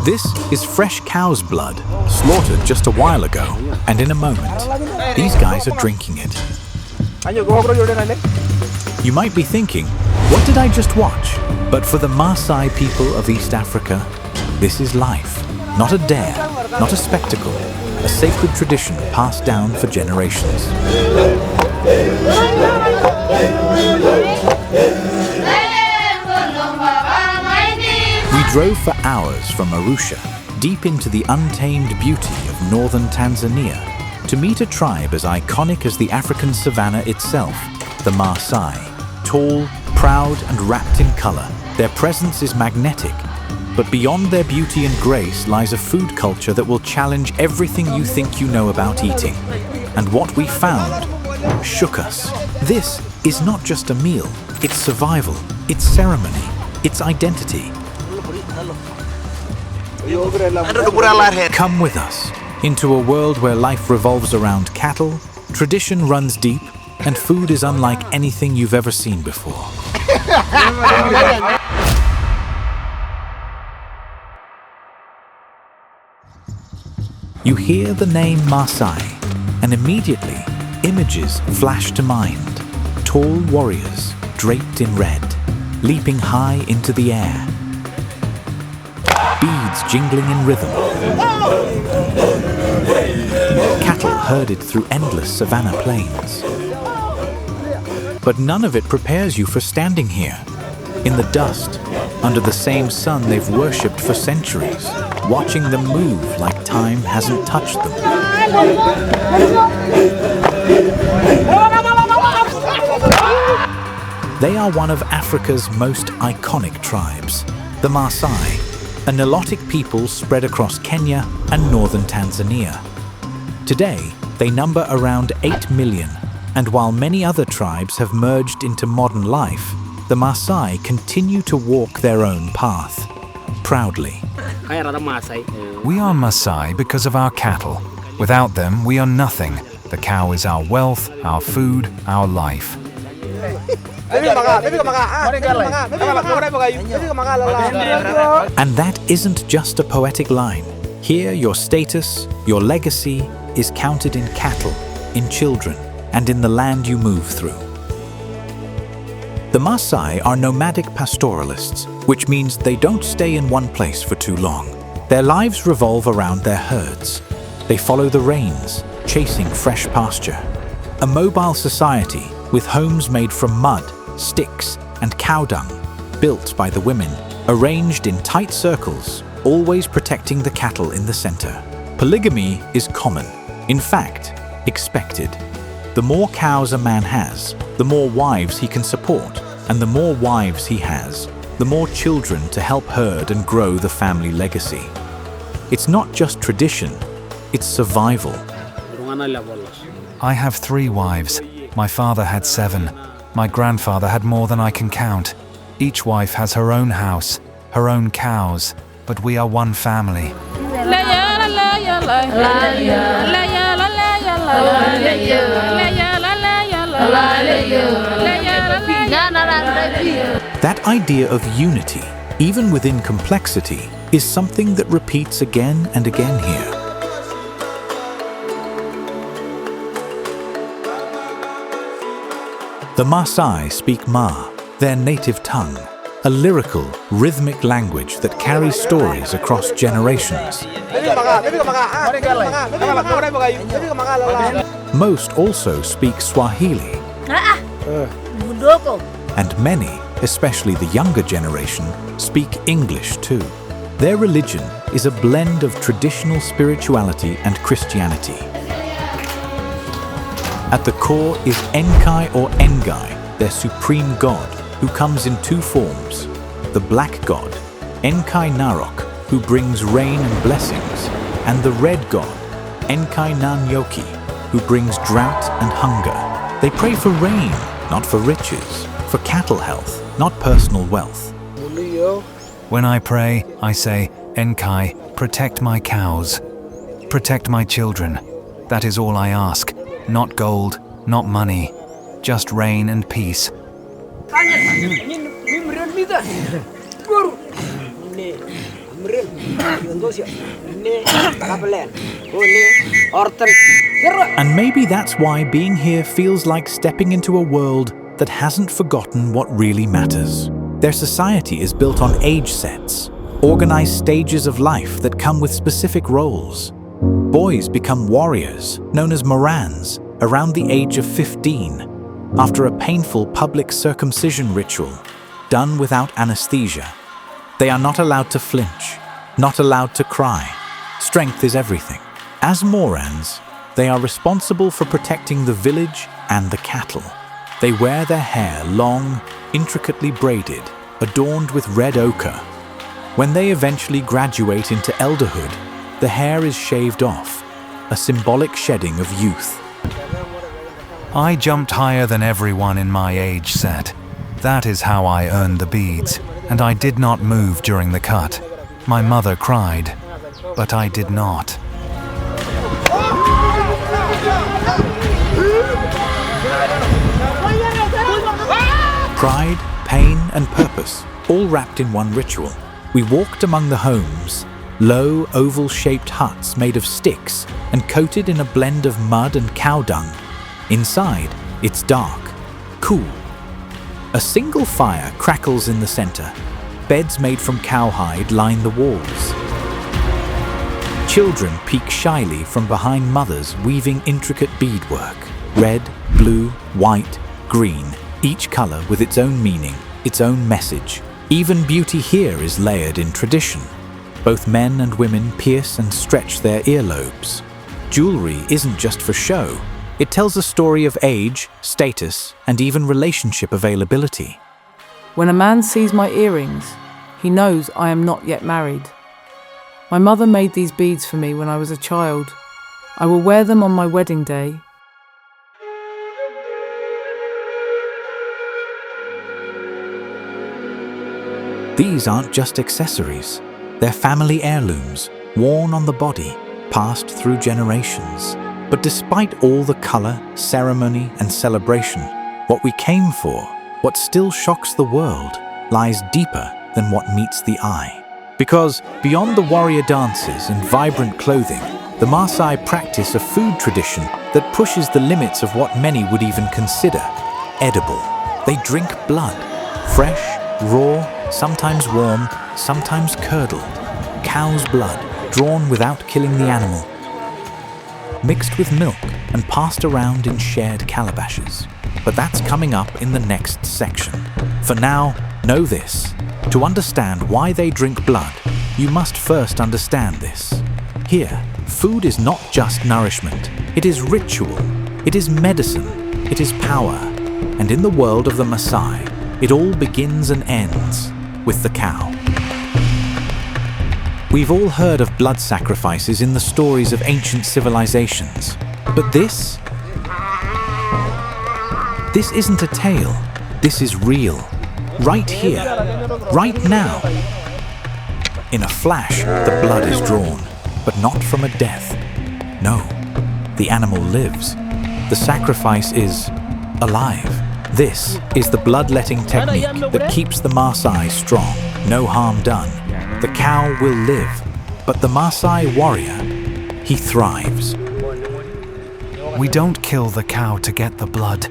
This is fresh cow's blood, slaughtered just a while ago, and in a moment, these guys are drinking it. You might be thinking, what did I just watch? But for the Maasai people of East Africa, this is life. Not a dare, not a spectacle, a sacred tradition passed down for generations. We drove for hours from Arusha, deep into the untamed beauty of northern Tanzania, to meet a tribe as iconic as the African savanna itself, the Maasai. Tall, proud, and wrapped in color, their presence is magnetic. But beyond their beauty and grace lies a food culture that will challenge everything you think you know about eating. And what we found shook us. This is not just a meal, it's survival, it's ceremony, it's identity. Come with us into a world where life revolves around cattle, tradition runs deep, and food is unlike anything you've ever seen before. You hear the name Masai, and immediately images flash to mind. Tall warriors draped in red, leaping high into the air. Beads jingling in rhythm. Cattle herded through endless savanna plains. But none of it prepares you for standing here, in the dust, under the same sun they've worshipped for centuries, watching them move like time hasn't touched them. They are one of Africa's most iconic tribes, the Maasai, a Nilotic people spread across Kenya and northern Tanzania. Today, they number around 8 million, and while many other tribes have merged into modern life, the Maasai continue to walk their own path, proudly. We are Masai because of our cattle. Without them, we are nothing. The cow is our wealth, our food, our life. And that isn't just a poetic line. Here, your status, your legacy is counted in cattle, in children, and in the land you move through. The Maasai are nomadic pastoralists, which means they don't stay in one place for too long. Their lives revolve around their herds. They follow the rains, chasing fresh pasture. A mobile society with homes made from mud, sticks, and cow dung, built by the women, arranged in tight circles, always protecting the cattle in the center. Polygamy is common, in fact, expected. The more cows a man has, the more wives he can support, and the more wives he has, the more children to help herd and grow the family legacy. It's not just tradition, it's survival. I have 3 wives. My father had 7. My grandfather had more than I can count. Each wife has her own house, her own cows, but we are one family. That idea of unity, even within complexity, is something that repeats again and again here. The Maasai speak Ma, their native tongue, a lyrical, rhythmic language that carries stories across generations. Most also speak Swahili, and many, especially the younger generation, speak English too. Their religion is a blend of traditional spirituality and Christianity. At the core is Enkai or Ngai, their supreme god, who comes in 2 forms. The black god, Enkai Narok, who brings rain and blessings, and the red god, Enkai Nanyoki, who brings drought and hunger. They pray for rain, not for riches, for cattle health, not personal wealth. When I pray, I say, Enkai, protect my cows. Protect my children. That is all I ask. Not gold, not money, just rain and peace. And maybe that's why being here feels like stepping into a world that hasn't forgotten what really matters. Their society is built on age sets, organized stages of life that come with specific roles. Boys become warriors, known as Morans, around the age of 15, after a painful public circumcision ritual, done without anesthesia. They are not allowed to flinch, not allowed to cry. Strength is everything. As Morans, they are responsible for protecting the village and the cattle. They wear their hair long, intricately braided, adorned with red ochre. When they eventually graduate into elderhood, the hair is shaved off, a symbolic shedding of youth. I jumped higher than everyone in my age set. That is how I earned the beads, and I did not move during the cut. My mother cried, but I did not. Pride, pain, and purpose, all wrapped in one ritual. We walked among the homes, low, oval-shaped huts made of sticks and coated in a blend of mud and cow dung. Inside, it's dark, cool. A single fire crackles in the center. Beds made from cowhide line the walls. Children peek shyly from behind mothers weaving intricate beadwork. Red, blue, white, green, each color with its own meaning, its own message. Even beauty here is layered in tradition. Both men and women pierce and stretch their earlobes. Jewelry isn't just for show. It tells a story of age, status, and even relationship availability. When a man sees my earrings, he knows I am not yet married. My mother made these beads for me when I was a child. I will wear them on my wedding day. These aren't just accessories. They're family heirlooms, worn on the body, passed through generations. But despite all the color, ceremony, and celebration, what we came for, what still shocks the world, lies deeper than what meets the eye. Because beyond the warrior dances and vibrant clothing, the Maasai practice a food tradition that pushes the limits of what many would even consider edible. They drink blood, fresh, raw, sometimes warm, sometimes curdled. Cow's blood, drawn without killing the animal, mixed with milk and passed around in shared calabashes. But that's coming up in the next section. For now, know this. To understand why they drink blood, you must first understand this. Here, food is not just nourishment. It is ritual. It is medicine. It is power. And in the world of the Masai, it all begins and ends with the cow. We've all heard of blood sacrifices in the stories of ancient civilizations. But this isn't a tale. This is real. Right here. Right now. In a flash, the blood is drawn, but not from a death. No, the animal lives. The sacrifice is alive. This is the bloodletting technique that keeps the Maasai strong. No harm done. The cow will live, but the Maasai warrior, he thrives. We don't kill the cow to get the blood.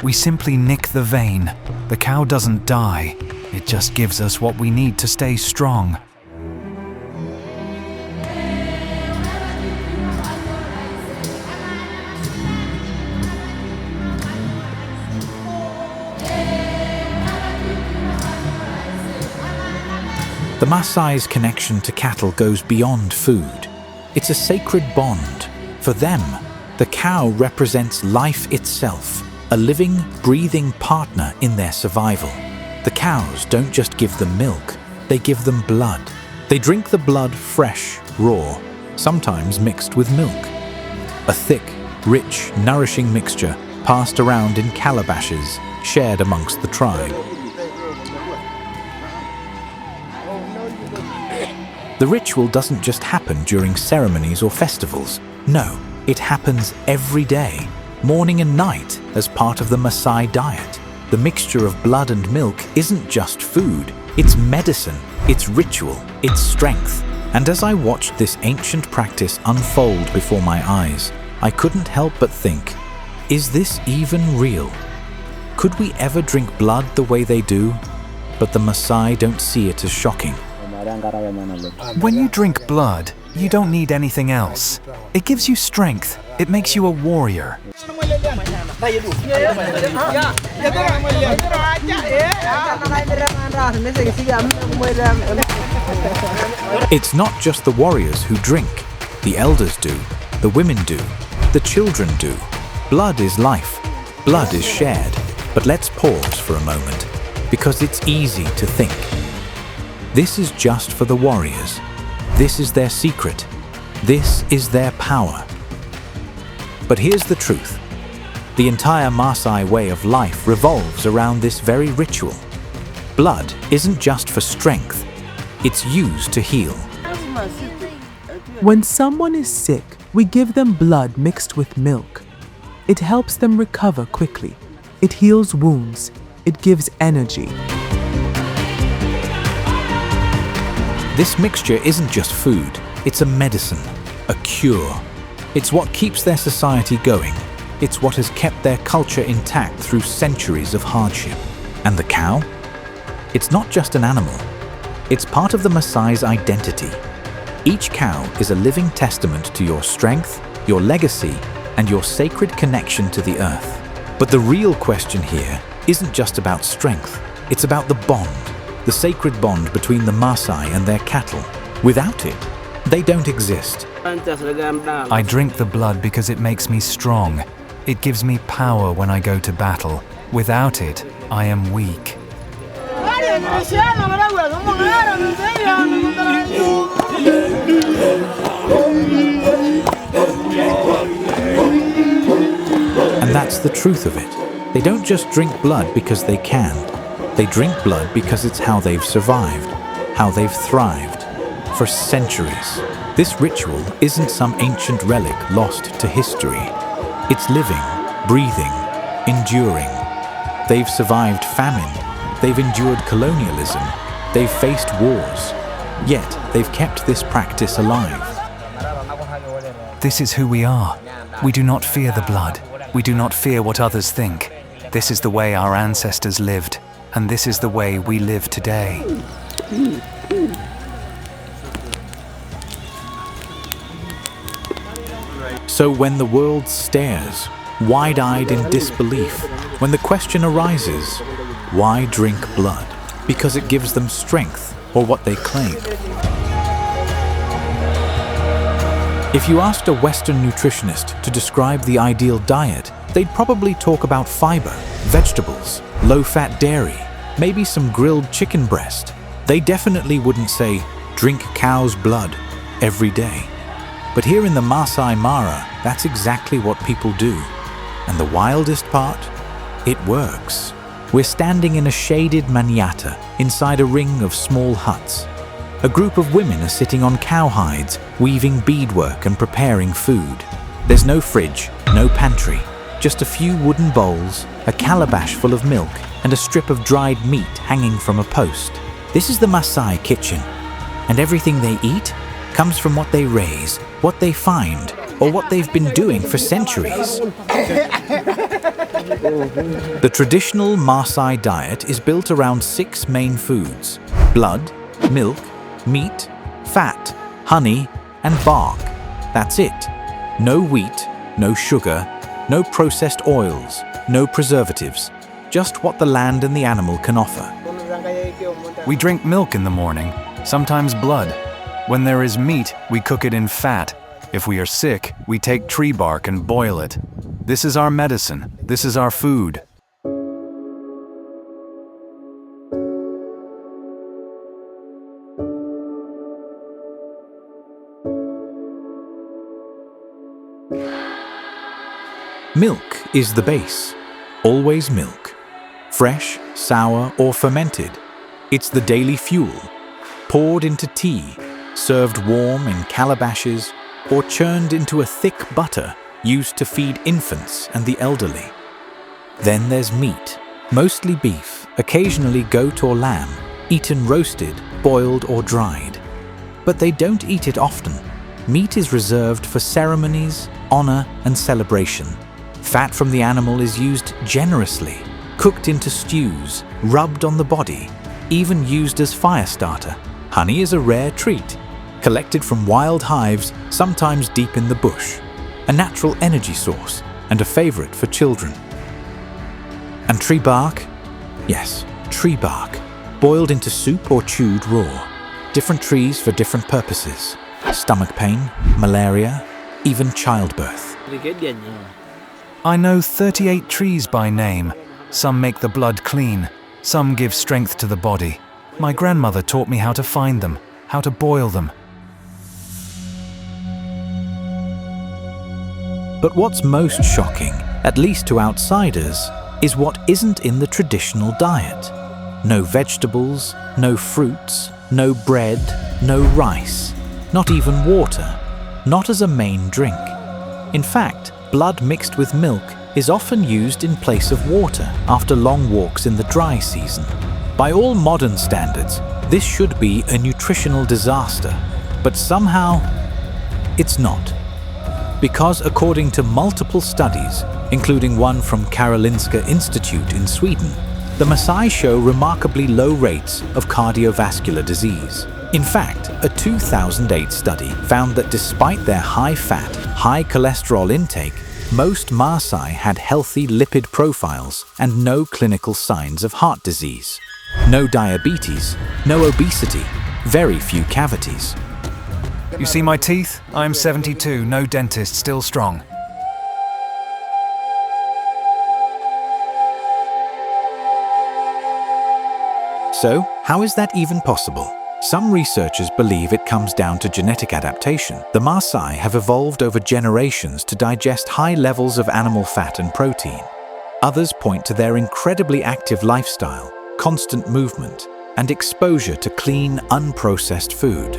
We simply nick the vein. The cow doesn't die. It just gives us what we need to stay strong. The Maasai's connection to cattle goes beyond food. It's a sacred bond. For them, the cow represents life itself, a living, breathing partner in their survival. The cows don't just give them milk, they give them blood. They drink the blood fresh, raw, sometimes mixed with milk. A thick, rich, nourishing mixture passed around in calabashes, shared amongst the tribe. The ritual doesn't just happen during ceremonies or festivals. No, it happens every day, morning and night, as part of the Masai diet. The mixture of blood and milk isn't just food, it's medicine, it's ritual, it's strength. And as I watched this ancient practice unfold before my eyes, I couldn't help but think, is this even real? Could we ever drink blood the way they do? But the Masai don't see it as shocking. When you drink blood, you don't need anything else. It gives you strength. It makes you a warrior. It's not just the warriors who drink. The elders do. The women do. The children do. Blood is life. Blood is shared. But let's pause for a moment, because it's easy to think. This is just for the warriors. This is their secret. This is their power. But here's the truth. The entire Maasai way of life revolves around this very ritual. Blood isn't just for strength. It's used to heal. When someone is sick, we give them blood mixed with milk. It helps them recover quickly. It heals wounds. It gives energy. This mixture isn't just food. It's a medicine, a cure. It's what keeps their society going. It's what has kept their culture intact through centuries of hardship. And the cow? It's not just an animal. It's part of the Maasai's identity. Each cow is a living testament to your strength, your legacy, and your sacred connection to the earth. But the real question here isn't just about strength. It's about the bond, the sacred bond between the Maasai and their cattle. Without it, they don't exist. I drink the blood because it makes me strong. It gives me power when I go to battle. Without it, I am weak. And that's the truth of it. They don't just drink blood because they can. They drink blood because it's how they've survived, how they've thrived. For centuries, this ritual isn't some ancient relic lost to history. It's living, breathing, enduring. They've survived famine. They've endured colonialism. They've faced wars. Yet, they've kept this practice alive. This is who we are. We do not fear the blood. We do not fear what others think. This is the way our ancestors lived, and this is the way we live today. So when the world stares, wide-eyed in disbelief, when the question arises, why drink blood? Because it gives them strength, or what they claim. If you asked a Western nutritionist to describe the ideal diet, they'd probably talk about fiber, vegetables, low-fat dairy, maybe some grilled chicken breast. They definitely wouldn't say, drink cow's blood every day. But here in the Maasai Mara, that's exactly what people do. And the wildest part? It works. We're standing in a shaded manyatta inside a ring of small huts. A group of women are sitting on cowhides, weaving beadwork and preparing food. There's no fridge, no pantry, just a few wooden bowls, a calabash full of milk, and a strip of dried meat hanging from a post. This is the Masai kitchen, and everything they eat comes from what they raise, what they find, or what they've been doing for centuries. The traditional Maasai diet is built around 6 main foods: blood, milk, meat, fat, honey, and bark. That's it. No wheat, no sugar, no processed oils, no preservatives. Just what the land and the animal can offer. We drink milk in the morning, sometimes blood. When there is meat, we cook it in fat. If we are sick, we take tree bark and boil it. This is our medicine. This is our food. Milk is the base. Always milk. Fresh, sour, or fermented. It's the daily fuel. Poured into tea, served warm in calabashes, or churned into a thick butter used to feed infants and the elderly. Then there's meat, mostly beef, occasionally goat or lamb, eaten roasted, boiled, or dried. But they don't eat it often. Meat is reserved for ceremonies, honor, and celebration. Fat from the animal is used generously, cooked into stews, rubbed on the body, even used as fire starter. Honey is a rare treat, collected from wild hives, sometimes deep in the bush, a natural energy source and a favorite for children. And tree bark? Yes, tree bark, boiled into soup or chewed raw. Different trees for different purposes. Stomach pain, malaria, even childbirth. I know 38 trees by name. Some make the blood clean. Some give strength to the body. My grandmother taught me how to find them, how to boil them. But what's most shocking, at least to outsiders, is what isn't in the traditional diet. No vegetables, no fruits, no bread, no rice, not even water, not as a main drink. In fact, blood mixed with milk is often used in place of water after long walks in the dry season. By all modern standards, this should be a nutritional disaster, but somehow it's not. Because according to multiple studies, including one from Karolinska Institute in Sweden, the Masai show remarkably low rates of cardiovascular disease. In fact, a 2008 study found that despite their high-fat, high cholesterol intake, most Maasai had healthy lipid profiles and no clinical signs of heart disease. No diabetes, no obesity, very few cavities. You see my teeth? I'm 72, no dentist, still strong. So, how is that even possible? Some researchers believe it comes down to genetic adaptation. The Maasai have evolved over generations to digest high levels of animal fat and protein. Others point to their incredibly active lifestyle, constant movement, and exposure to clean, unprocessed food.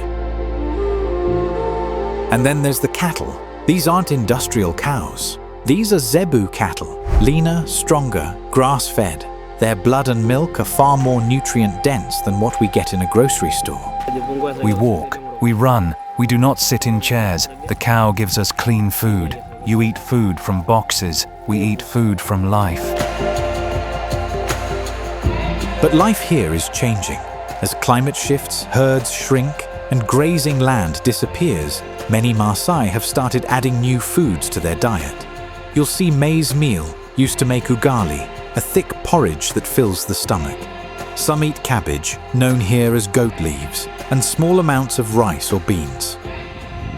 And then there's the cattle. These aren't industrial cows. These are zebu cattle, leaner, stronger, grass-fed. Their blood and milk are far more nutrient-dense than what we get in a grocery store. We walk, we run, we do not sit in chairs. The cow gives us clean food. You eat food from boxes, we eat food from life. But life here is changing. As climate shifts, herds shrink, and grazing land disappears, many Maasai have started adding new foods to their diet. You'll see maize meal, used to make ugali, a thick porridge that fills the stomach. Some eat cabbage, known here as goat leaves, and small amounts of rice or beans.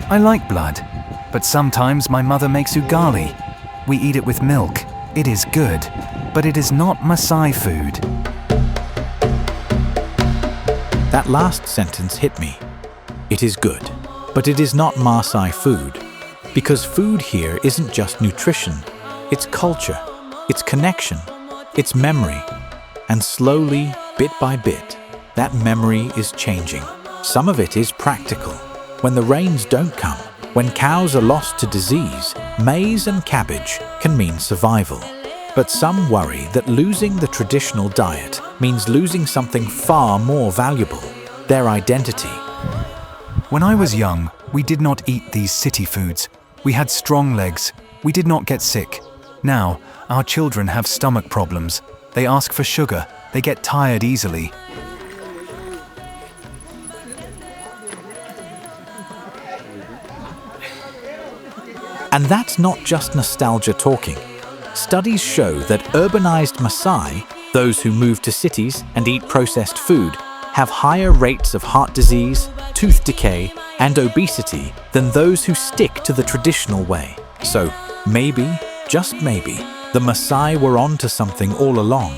I like blood, but sometimes my mother makes ugali. We eat it with milk. It is good, but it is not Masai food. That last sentence hit me. It is good, but it is not Maasai food. Because food here isn't just nutrition, it's culture, it's connection, it's memory. And slowly, bit by bit, that memory is changing. Some of it is practical. When the rains don't come, when cows are lost to disease, maize and cabbage can mean survival. But some worry that losing the traditional diet means losing something far more valuable, their identity. When I was young, we did not eat these city foods. We had strong legs. We did not get sick. Now, our children have stomach problems. They ask for sugar. They get tired easily. And that's not just nostalgia talking. Studies show that urbanized Masai, those who move to cities and eat processed food, have higher rates of heart disease, tooth decay, and obesity than those who stick to the traditional way. So maybe, just maybe, the Masai were onto something all along.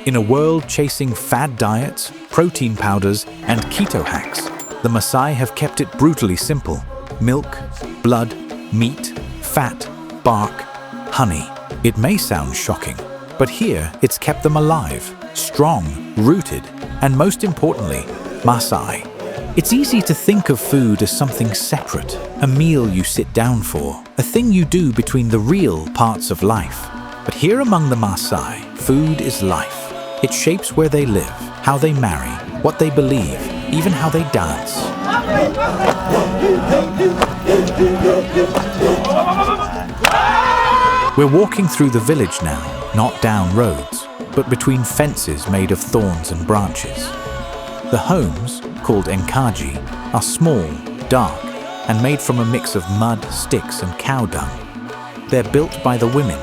In a world chasing fad diets, protein powders, and keto hacks, the Masai have kept it brutally simple. Milk, blood, meat, fat, bark, honey. It may sound shocking, but here it's kept them alive, strong, rooted, and most importantly, Masai. It's easy to think of food as something separate, a meal you sit down for, a thing you do between the real parts of life. But here among the Maasai, food is life. It shapes where they live, how they marry, what they believe, even how they dance. We're walking through the village now, not down roads, but between fences made of thorns and branches. The homes, called enkaji, are small, dark, and made from a mix of mud, sticks, and cow dung. They're built by the women,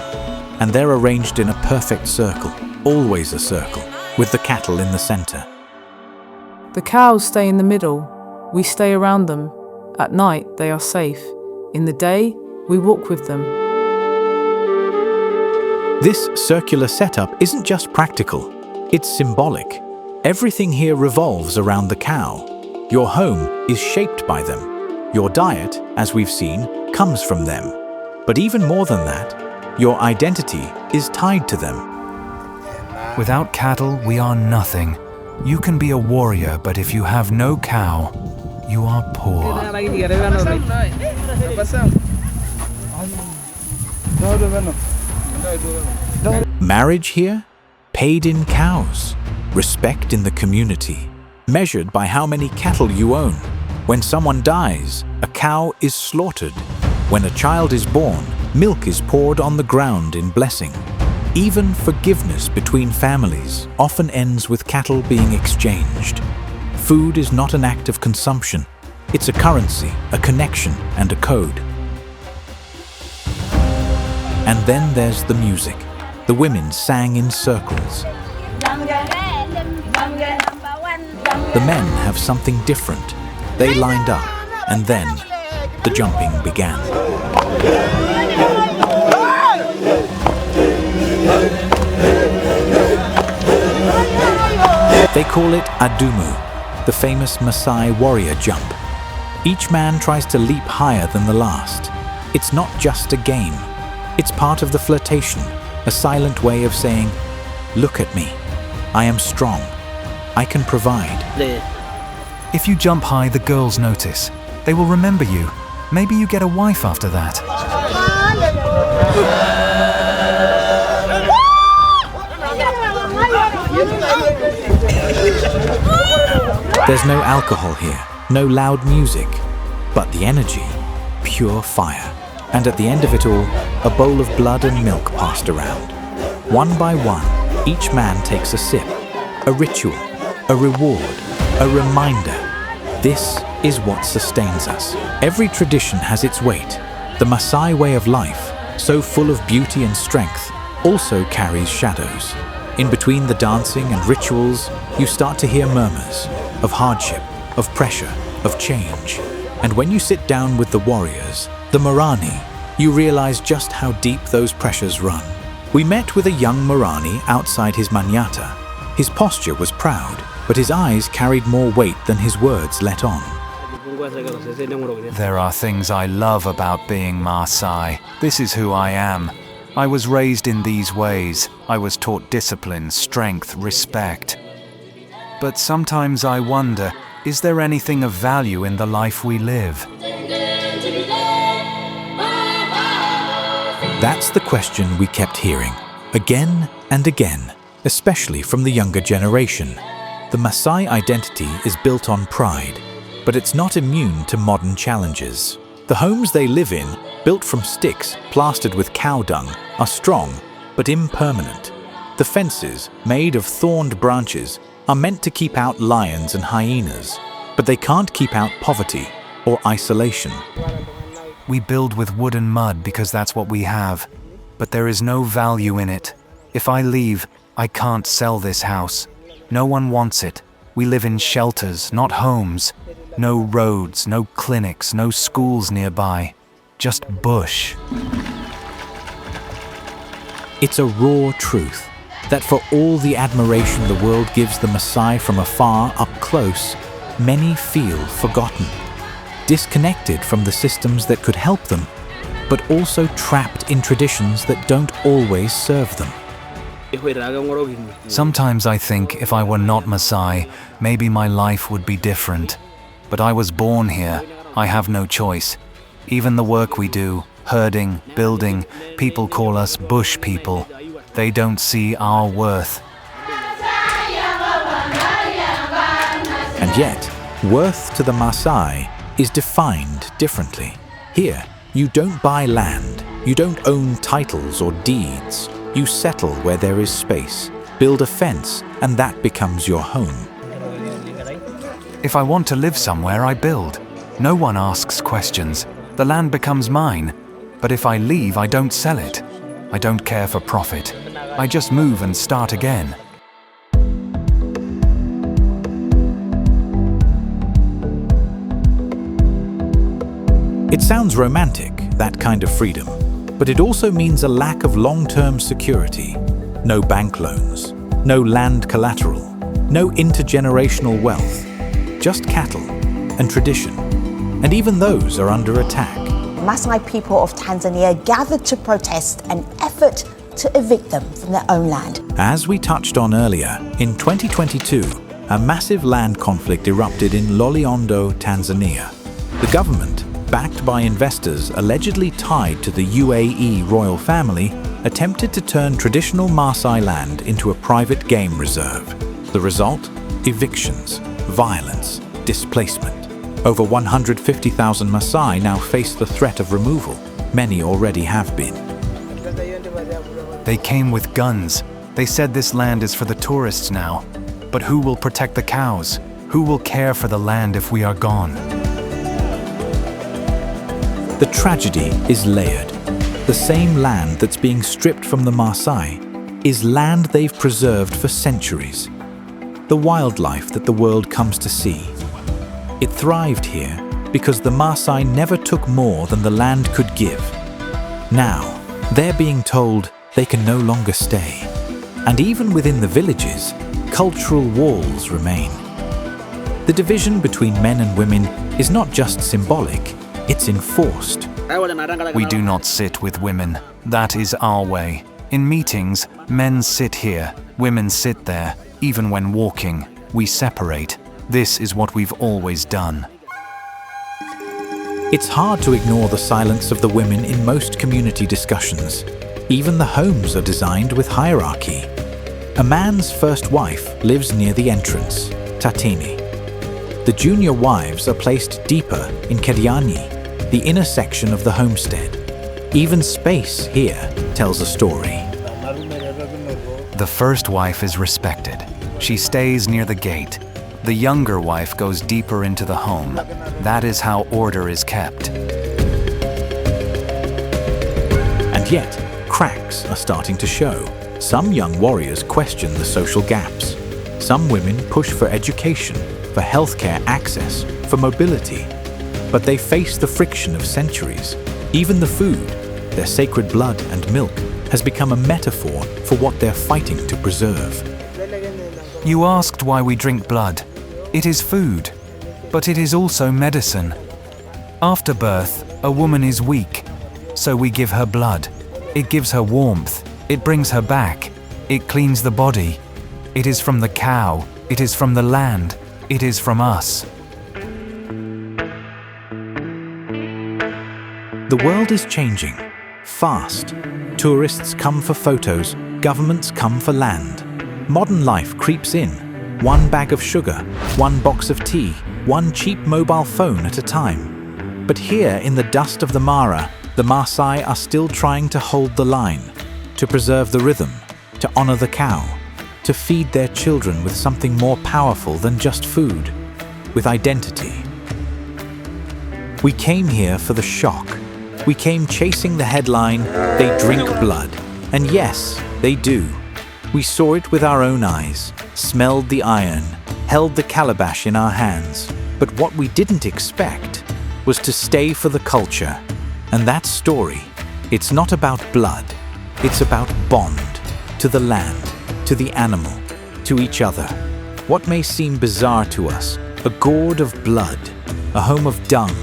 and they're arranged in a perfect circle, always a circle, with the cattle in the center. The cows stay in the middle. We stay around them. At night, they are safe. In the day, we walk with them. This circular setup isn't just practical, it's symbolic. Everything here revolves around the cow. Your home is shaped by them. Your diet, as we've seen, comes from them. But even more than that, your identity is tied to them. Without cattle, we are nothing. You can be a warrior, but if you have no cow, you are poor. Marriage here? Paid in cows. Respect in the community. Measured by how many cattle you own. When someone dies, a cow is slaughtered. When a child is born, milk is poured on the ground in blessing. Even forgiveness between families often ends with cattle being exchanged. Food is not an act of consumption. It's a currency, a connection, and a code. And then there's the music. The women sang in circles. The men have something different. They lined up, and then the jumping began. They call it adumu, the famous Maasai warrior jump. Each man tries to leap higher than the last. It's not just a game. It's part of the flirtation, a silent way of saying, "Look at me. I am strong. I can provide." If you jump high, the girls notice. They will remember you. Maybe you get a wife after that. There's no alcohol here, no loud music, but the energy, pure fire. And at the end of it all, a bowl of blood and milk passed around. One by one, each man takes a sip, a ritual, a reward, a reminder. This is what sustains us. Every tradition has its weight. The Masai way of life, so full of beauty and strength, also carries shadows. In between the dancing and rituals, you start to hear murmurs of hardship, of pressure, of change. And when you sit down with the warriors, the Marani, you realize just how deep those pressures run. We met with a young Marani outside his manyata. His posture was proud, but his eyes carried more weight than his words let on. There are things I love about being Maasai. This is who I am. I was raised in these ways. I was taught discipline, strength, respect. But sometimes I wonder, is there anything of value in the life we live? That's the question we kept hearing, again and again, especially from the younger generation. The Masai identity is built on pride, but it's not immune to modern challenges. The homes they live in, built from sticks plastered with cow dung, are strong but impermanent. The fences, made of thorned branches, are meant to keep out lions and hyenas, but they can't keep out poverty or isolation. We build with wood and mud because that's what we have, but there is no value in it. If I leave, I can't sell this house. No one wants it. We live in shelters, not homes. No roads, no clinics, no schools nearby. Just bush. It's a raw truth that for all the admiration the world gives the Masai from afar up close, many feel forgotten, disconnected from the systems that could help them, but also trapped in traditions that don't always serve them. Sometimes I think if I were not Masai, maybe my life would be different. But I was born here. I have no choice. Even the work we do, herding, building, people call us bush people. They don't see our worth. And yet, Worth to the Maasai is defined differently. Here, you don't buy land, you don't own titles or deeds. You settle where there is space, build a fence, and that becomes your home. If I want to live somewhere, I build. No one asks questions. The land becomes mine. But if I leave, I don't sell it. I don't care for profit. I just move and start again. It sounds romantic, that kind of freedom, but it also means a lack of long-term security. No bank loans, no land collateral, no intergenerational wealth, just cattle and tradition, and even those are under attack. Masai people of Tanzania gathered to protest an effort to evict them from their own land. As we touched on earlier, in 2022, a massive land conflict erupted in Loliondo, Tanzania. The government, backed by investors allegedly tied to the UAE royal family, attempted to turn traditional Maasai land into a private game reserve. The result? Evictions, violence, displacement. Over 150,000 Maasai now face the threat of removal. Many already have been. They came with guns. They said this land is for the tourists now. But who will protect the cows? Who will care for the land if we are gone? The tragedy is layered. The same land that's being stripped from the Maasai is land they've preserved for centuries. The wildlife that the world comes to see. It thrived here because the Maasai never took more than the land could give. Now, they're being told they can no longer stay. And even within the villages, cultural walls remain. The division between men and women is not just symbolic, it's enforced. We do not sit with women. That is our way. In meetings, men sit here, women sit there. Even when walking, we separate. This is what we've always done. It's hard to ignore the silence of the women in most community discussions. Even the homes are designed with hierarchy. A man's first wife lives near the entrance, Tatini. The junior wives are placed deeper in Kediani, the inner section of the homestead. Even space here tells a story. The first wife is respected. She stays near the gate. The younger wife goes deeper into the home. That is how order is kept. And yet, cracks are starting to show. Some young warriors question the social gaps. Some women push for education, for healthcare access, for mobility. But they face the friction of centuries. Even the food, their sacred blood and milk, has become a metaphor for what they're fighting to preserve. You asked why we drink blood. It is food, but it is also medicine. After birth, a woman is weak, so we give her blood. It gives her warmth, it brings her back, it cleans the body. It is from the cow, it is from the land, it is from us. The world is changing, fast. Tourists come for photos, governments come for land. Modern life creeps in. One bag of sugar, one box of tea, one cheap mobile phone at a time. But here in the dust of the Mara, the Maasai are still trying to hold the line, to preserve the rhythm, to honor the cow, to feed their children with something more powerful than just food, with identity. We came here for the shock. We came chasing the headline, "They drink blood." And yes, they do. We saw it with our own eyes, smelled the iron, held the calabash in our hands. But what we didn't expect was to stay for the culture. And that story, it's not about blood, it's about bond, to the land, to the animal, to each other. What may seem bizarre to us, a gourd of blood, a home of dung,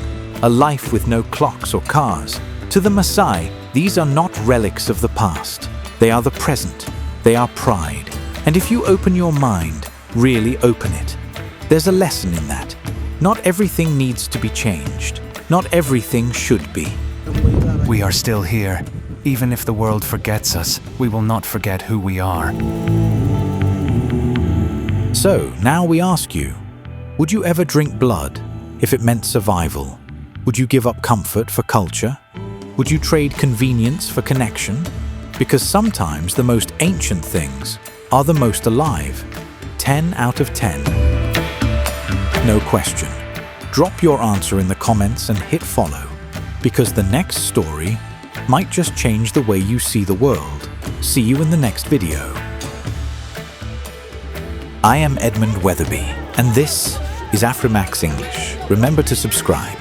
a life with no clocks or cars. To the Masai, these are not relics of the past. They are the present. They are pride. And if you open your mind, really open it, there's a lesson in that. Not everything needs to be changed. Not everything should be. We are still here. Even if the world forgets us, we will not forget who we are. So now we ask you, Would you ever drink blood if it meant survival? Would you give up comfort for culture? Would you trade convenience for connection? Because sometimes the most ancient things are the most alive. 10 out of 10. No question. Drop your answer in the comments and hit follow, because the next story might just change the way you see the world. See you in the next video. I am Edmund Weatherby, and this is Afrimax English. Remember to subscribe.